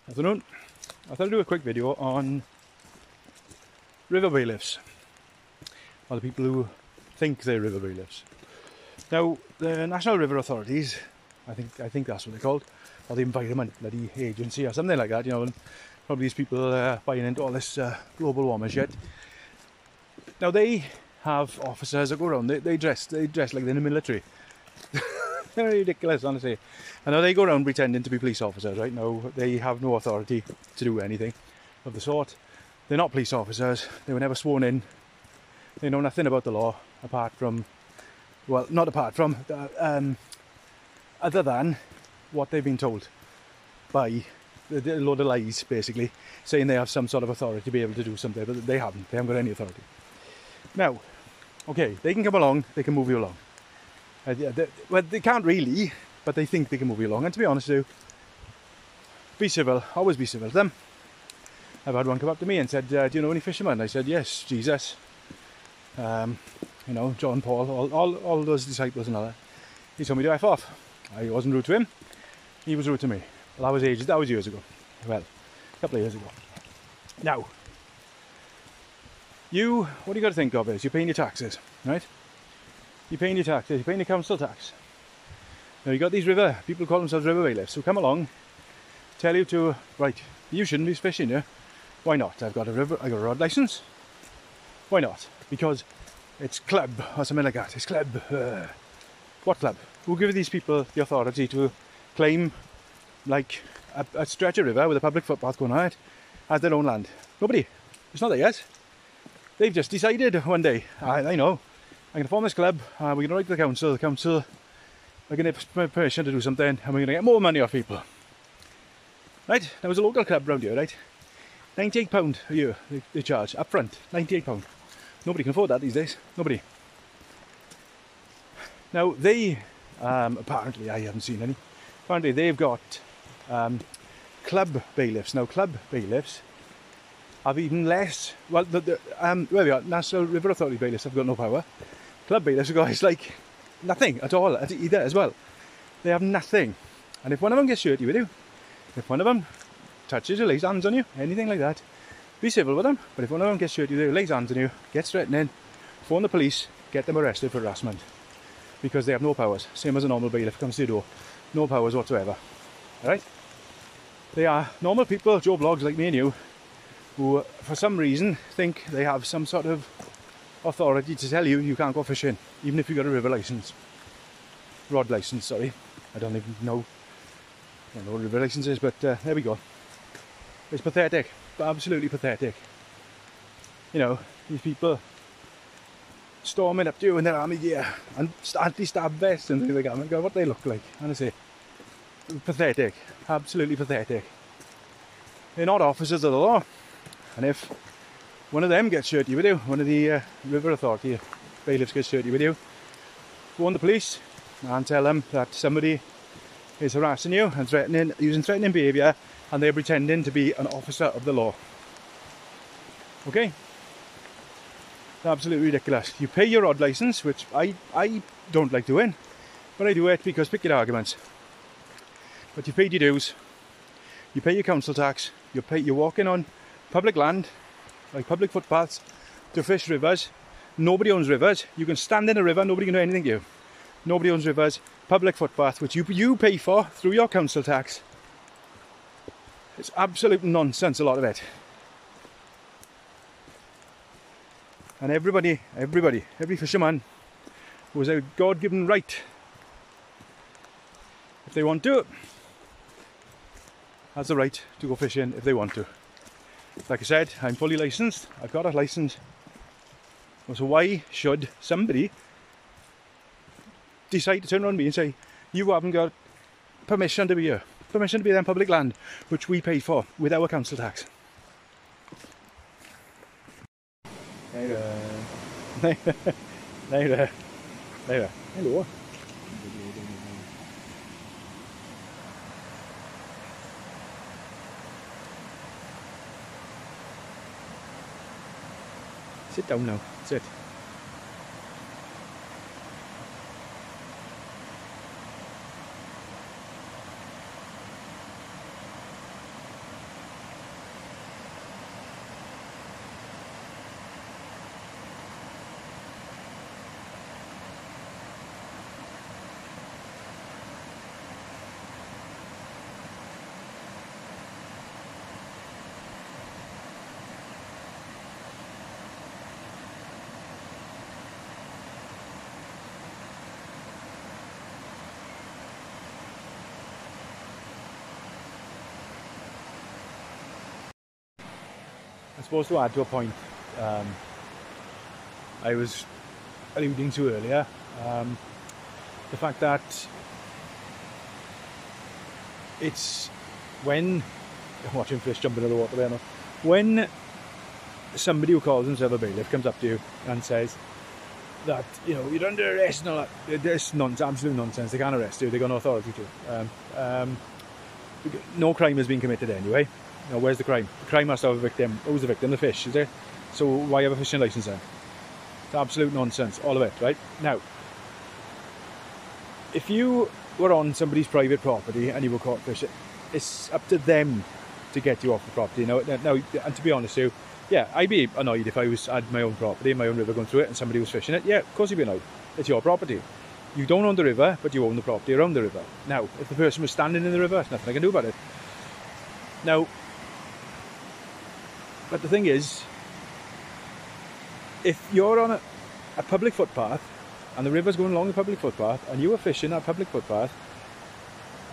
Afternoon. I thought I'd do a quick video on river bailiffs, or the people who think they're river bailiffs. Now, the National River Authorities, I think that's what they're called, or the Environment Bloody Agency or something like that, you know, and probably these people buying into all this global warming shit. Now, they have officers that go around, they dress like they're in the military. They're ridiculous, honestly. I know they go around pretending to be police officers, right? Now, they have no authority to do anything of the sort. They're not police officers. They were never sworn in. They know nothing about the law, apart from, well, not apart from, other than what they've been told by a load of lies, basically, saying they have some sort of authority to be able to do something, but they haven't. They haven't got any authority. Now, okay, they can come along, they can move you along. Well, they can't really, but they think they can move you along. And to be honest with you, be civil, always be civil to them. I've had one come up to me and said, do you know any fishermen? I said, yes, Jesus. You know, John, Paul, all those disciples and all that. He told me to F off. I wasn't rude to him, he was rude to me. Well, that was years ago. Well, a couple of years ago. Now, what you got to think of is, you're paying your taxes, right? You're paying your taxes, you're paying your council tax. Now you got these people call themselves river bailiffs, who come along, tell you to, right, you shouldn't be fishing here. Why not? I got a rod license. Why not? Because it's club or something like that. It's club. What club? Who give these people the authority to claim like a stretch of river with a public footpath going on it as their own land? Nobody. It's not there yet. They've just decided one day, I know, I'm going to form this club, we're going to write to the council, we're going to give permission to do something, and we're going to get more money off people. Right? There was a local club around here, right? £98 a year they charge, up front, £98. Nobody can afford that these days, nobody. Now they, apparently, I haven't seen any, apparently they've got club bailiffs. Now club bailiffs have even less, well, where we are, National River Authority bailiffs have got no power. Club bailiffs have got, it's like nothing at all, either as well. They have nothing. And if one of them gets shirty with you, if one of them touches you, lays hands on you, anything like that, be civil with them. But if one of them gets shirty with you, lays hands on you, gets threatening, phone the police, get them arrested for harassment. Because they have no powers. Same as a normal bailiff comes to your door. No powers whatsoever. Alright? They are normal people, Joe Blogs like me and you, who for some reason think they have some sort of authority to tell you you can't go fishing, even if you've got a river license. Rod license, sorry. I don't even know. I don't know what a river license is, but there we go. It's pathetic. Absolutely pathetic. You know, these people storming up to you in their army gear and anti-stab vests and things like that. Oh my God, what they look like, honestly. Pathetic. Absolutely pathetic. They're not officers of the law. And if one of them gets shirty with you, one of the River Authority bailiffs gets shirty with you, phone the police and tell them that somebody is harassing you and using threatening behaviour, and they're pretending to be an officer of the law. Okay? Absolutely ridiculous. You pay your rod licence, which I don't like doing, but I do it because pick your arguments. But you paid your dues, you pay your council tax, you're walking on public land, like public footpaths, to fish rivers. Nobody owns rivers. You can stand in a river, nobody can do anything to you. Nobody owns rivers. Public footpath, which you pay for through your council tax. It's absolute nonsense, a lot of it. And every fisherman who has a God-given right, if they want to, has the right to go fishing if they want to. Like I said, I'm fully licensed, I've got a license. So why should somebody decide to turn around me and say, you haven't got permission to be here, permission to be there on public land, which we paid for with our council tax? Nej då. Hello. Sit down now. Sit. I'm supposed to add to a point I was alluding to earlier, the fact that it's when I'm watching fish jump into the water there now, when somebody who calls himself a bailiff comes up to you and says that, you know, you're under arrest and all that, this nonsense, absolute nonsense. They can't arrest you, they got no authority to. No crime has been committed anyway. You know, where's the crime? The crime must have a victim. Who's the victim? The fish, is there? So why have a fishing licence then? It's absolute nonsense, all of it, right? Now, if you were on somebody's private property and you were caught fishing, it's up to them to get you off the property. Now, and to be honest with you, yeah, I'd be annoyed if I had my own property, my own river going through it, and somebody was fishing it. Yeah, of course you'd be annoyed. It's your property. You don't own the river, but you own the property around the river. Now, if the person was standing in the river, there's nothing I can do about it. Now, but the thing is, if you're on a public footpath, and the river's going along the public footpath, and you are fishing that public footpath,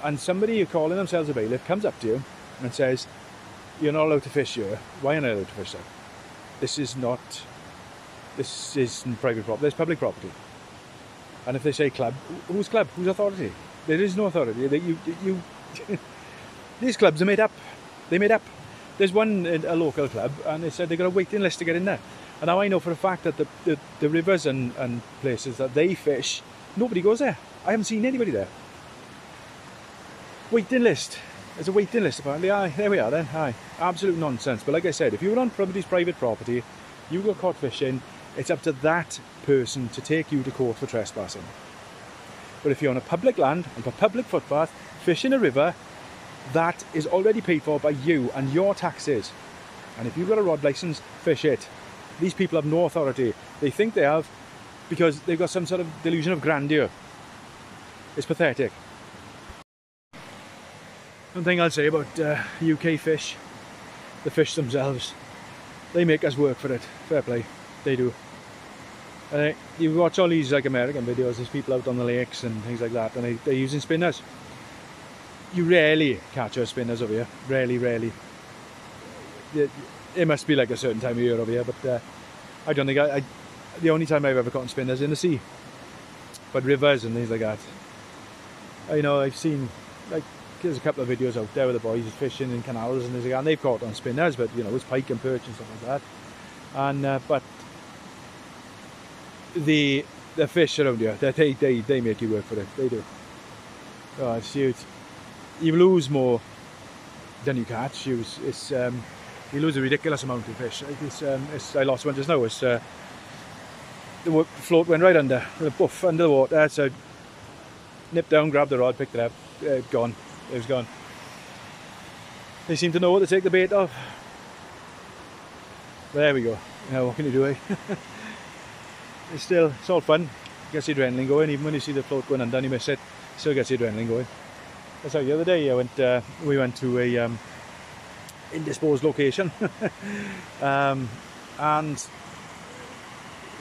and somebody calling themselves a bailiff comes up to you and says, you're not allowed to fish here. Why aren't I allowed to fish there? This isn't private property, it's public property. And if they say club, whose club? Whose authority? There is no authority. These clubs are made up. They're made up. There's one, a local club, and they said they got a waiting list to get in there. And now I know for a fact that the rivers and places that they fish, nobody goes there. I haven't seen anybody there. Waiting list. There's a waiting list apparently. Aye, there we are then. Aye, absolute nonsense. But like I said, if you were on somebody's private property, you got caught fishing, it's up to that person to take you to court for trespassing. But if you're on a public land, on a public footpath, fishing a river, that is already paid for by you and your taxes. And if you've got a rod licence, fish it. These people have no authority. They think they have because they've got some sort of delusion of grandeur. It's pathetic. One thing I'll say about UK fish, the fish themselves, they make us work for it. Fair play, they do. You watch all these like American videos, there's people out on the lakes and things like that, and they're using spinners. You rarely catch our spinners over here, rarely. It must be like a certain time of year over here, but I don't think the only time I've ever caught spinners in the sea. But rivers and things like that, you know, I've seen, like, there's a couple of videos out there with the boys fishing in canals and things like that, and they've caught on spinners, but you know, it's pike and perch and stuff like that. And but the fish around here, they make you work for it. They do. Oh, it's huge. You lose more than you catch. You lose a ridiculous amount of fish. I lost one just now. The float went right under, poof, under the water. So I nipped down, grabbed the rod, picked it up, gone. It was gone. They seem to know what to take the bait off. There we go. Now what can you do, eh? It's all fun. Gets the adrenaline going. Even when you see the float going under and you miss it, still gets the adrenaline going. That's how the other day we went to a indisposed location, and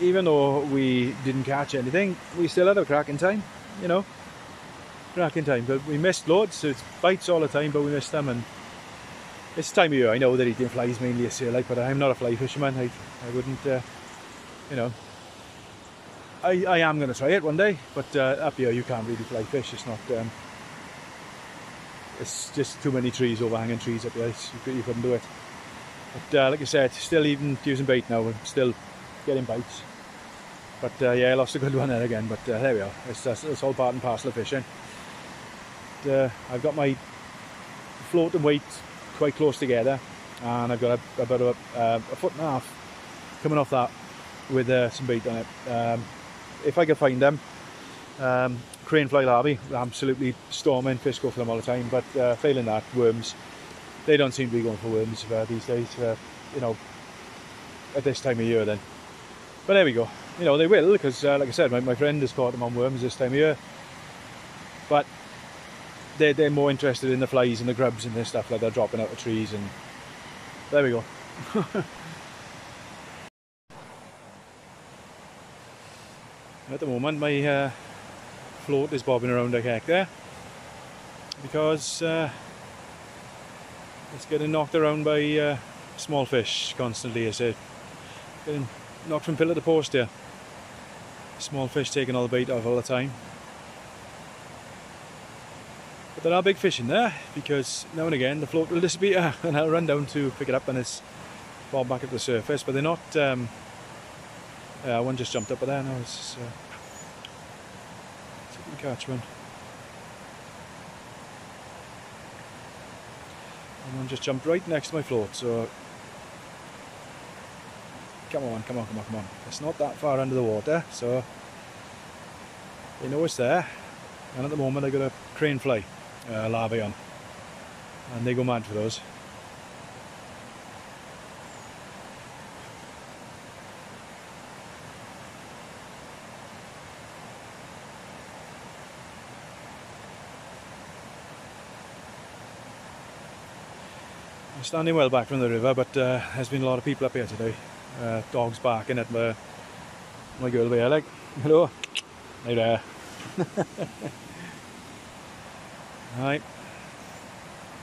even though we didn't catch anything, we still had a cracking time, you know. Cracking time, but we missed loads. So it's bites all the time, but we missed them, and it's time of year. I know they're eating flies mainly this year, like, but I'm not a fly fisherman. I wouldn't, you know. I am going to try it one day, but up here you can't really fly fish. It's not. It's just too many trees, overhanging trees up here. You couldn't do it. But like I said, still even using bait now, and still getting bites. But yeah, I lost a good one there again. But there we are. It's all part and parcel of fishing. I've got my float and weight quite close together, and I've got about a foot and a half coming off that with some bait on it. If I can find them, crane fly larvae, absolutely storming, fish go for them all the time, but failing that, worms, they don't seem to be going for worms these days, you know, at this time of year then. But there we go, you know, they will, because like I said, my friend has caught them on worms this time of year, but they're more interested in the flies and the grubs and this stuff, like they're dropping out of trees, and there we go. At the moment my float is bobbing around like heck there, because it's getting knocked around by small fish constantly, I say. Getting knocked from pillar to post here. Small fish taking all the bait off all the time. But there are big fish in there, because now and again the float will disappear and I'll run down to pick it up and it's bobbed back at the surface. But they're not, one just jumped up there now. It's just, see if we can catch one. And one just jumped right next to my float, so come on. It's not that far under the water, so they know it's there. And at the moment I got a crane fly larvae on, and they go mad for those. I'm standing well back from the river, but there's been a lot of people up here today. Dogs barking at my girl there, like, hello, hey there. Hi.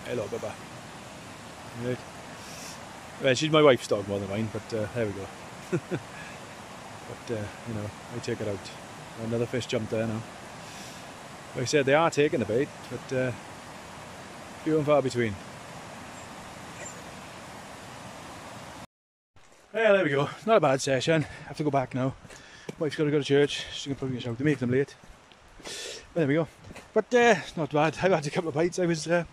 Hello, Baba. Right. Well, she's my wife's dog more than mine, but there we go. But you know, I take it out. Another fish jumped there now. Like I said, they are taking the bait, but few and far between. Yeah, there we go. Not a bad session. I have to go back now. Wife's got to go to church. She's going to put me in a shout to make them late. But there we go. But not bad. I've had a couple of bites. I was the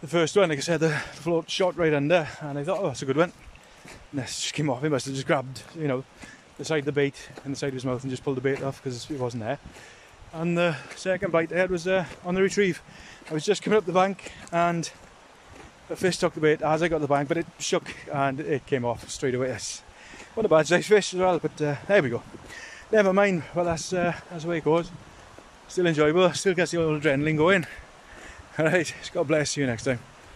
first one, like I said, the float shot right under, and I thought, oh, that's a good one. And this just came off. He must have just grabbed, you know, the side of the bait and the side of his mouth and just pulled the bait off because it wasn't there. And the second bite I had was on the retrieve. I was just coming up the bank and the fish took the bait as I got to the bank, but it shook and it came off straight away. Yes. What a bad sized fish as well, but there we go. Never mind. Well, that's the way it goes. Still enjoyable. Still gets the old adrenaline going. Alright, God bless you next time.